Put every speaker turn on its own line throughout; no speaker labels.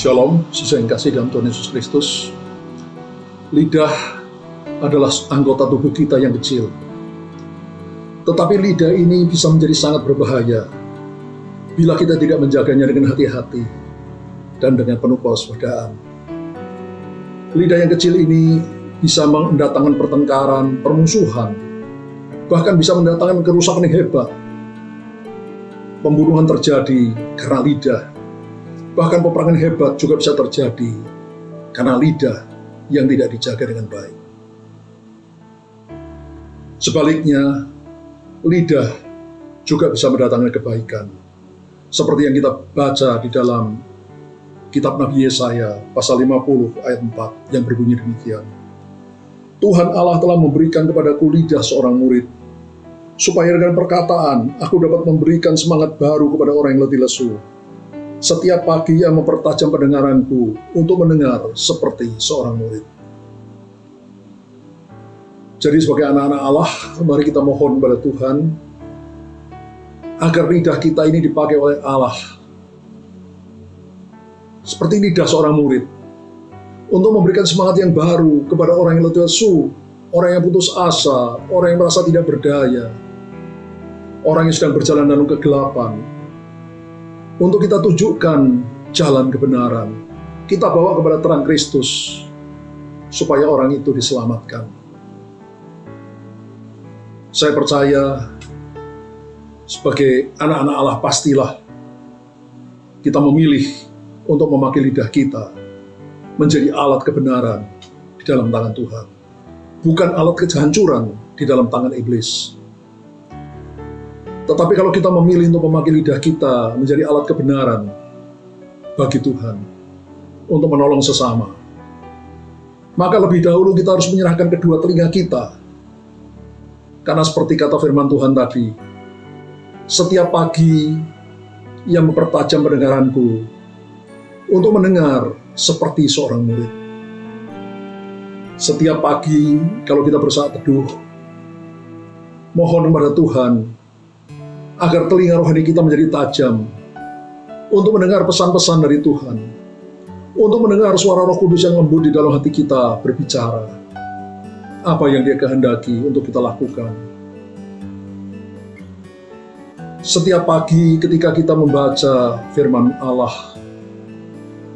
Shalom, sisa yang kasih dalam Tuhan Yesus Kristus. Lidah adalah anggota tubuh kita yang kecil. Tetapi lidah ini bisa menjadi sangat berbahaya bila kita tidak menjaganya dengan hati-hati dan dengan penuh kewaspadaan. Lidah yang kecil ini bisa mendatangkan pertengkaran, permusuhan, bahkan bisa mendatangkan kerusakan yang hebat. Pembunuhan terjadi karena lidah. Bahkan peperangan hebat juga bisa terjadi karena lidah yang tidak dijaga dengan baik. Sebaliknya, lidah juga bisa mendatangkan kebaikan. Seperti yang kita baca di dalam kitab Nabi Yesaya pasal 50 ayat 4 yang berbunyi demikian. Tuhan Allah telah memberikan kepadaku lidah seorang murid, supaya dengan perkataan aku dapat memberikan semangat baru kepada orang yang letih lesu. Setiap pagi ia mempertajam pendengaranku untuk mendengar seperti seorang murid. Jadi sebagai anak-anak Allah, mari kita mohon kepada Tuhan agar lidah kita ini dipakai oleh Allah seperti lidah seorang murid untuk memberikan semangat yang baru kepada orang yang letih lesu, orang yang putus asa, orang yang merasa tidak berdaya, orang yang sedang berjalan dalam kegelapan. Untuk kita tunjukkan jalan kebenaran, kita bawa kepada terang Kristus, supaya orang itu diselamatkan. Saya percaya, sebagai anak-anak Allah pastilah kita memilih untuk memakai lidah kita menjadi alat kebenaran di dalam tangan Tuhan, bukan alat kehancuran di dalam tangan iblis. Tetapi kalau kita memilih untuk memakai lidah kita menjadi alat kebenaran bagi Tuhan untuk menolong sesama, maka lebih dahulu kita harus menyerahkan kedua telinga kita. Karena seperti kata firman Tuhan tadi, setiap pagi ia mempertajam pendengaranku untuk mendengar seperti seorang murid. Setiap pagi kalau kita bersaat teduh, mohon kepada Tuhan agar telinga rohani kita menjadi tajam untuk mendengar pesan-pesan dari Tuhan, untuk mendengar suara Roh Kudus yang lembut di dalam hati kita berbicara apa yang Dia kehendaki untuk kita lakukan. Setiap pagi ketika kita membaca firman Allah,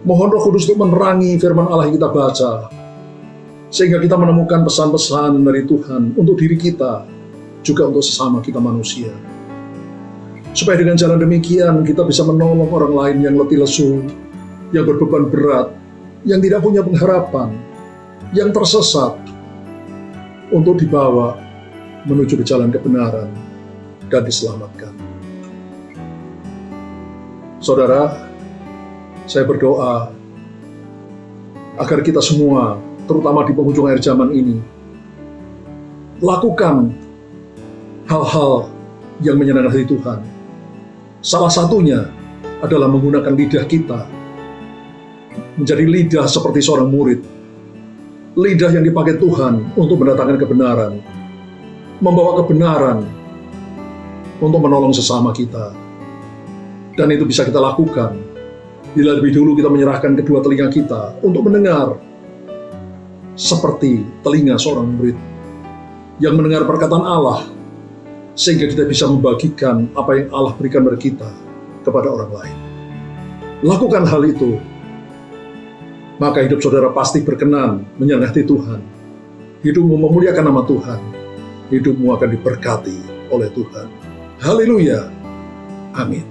mohon Roh Kudus untuk menerangi firman Allah yang kita baca, sehingga kita menemukan pesan-pesan dari Tuhan untuk diri kita, juga untuk sesama kita manusia. Supaya dengan jalan demikian kita bisa menolong orang lain yang letih lesu, yang berbeban berat, yang tidak punya pengharapan, yang tersesat, untuk dibawa menuju ke jalan kebenaran dan diselamatkan. Saudara, saya berdoa agar kita semua, terutama di penghujung akhir zaman ini, lakukan hal-hal yang menyenangkan hati Tuhan. Salah satunya adalah menggunakan lidah kita menjadi lidah seperti seorang murid. Lidah yang dipakai Tuhan untuk mendatangkan kebenaran, membawa kebenaran untuk menolong sesama kita. Dan itu bisa kita lakukan bila lebih dulu kita menyerahkan kedua telinga kita untuk mendengar seperti telinga seorang murid yang mendengar perkataan Allah, sehingga kita bisa membagikan apa yang Allah berikan kepada kita kepada orang lain. Lakukan hal itu, maka hidup saudara pasti berkenan menyenangkan Tuhan. Hidupmu memuliakan nama Tuhan. Hidupmu akan diberkati oleh Tuhan. Haleluya. Amin.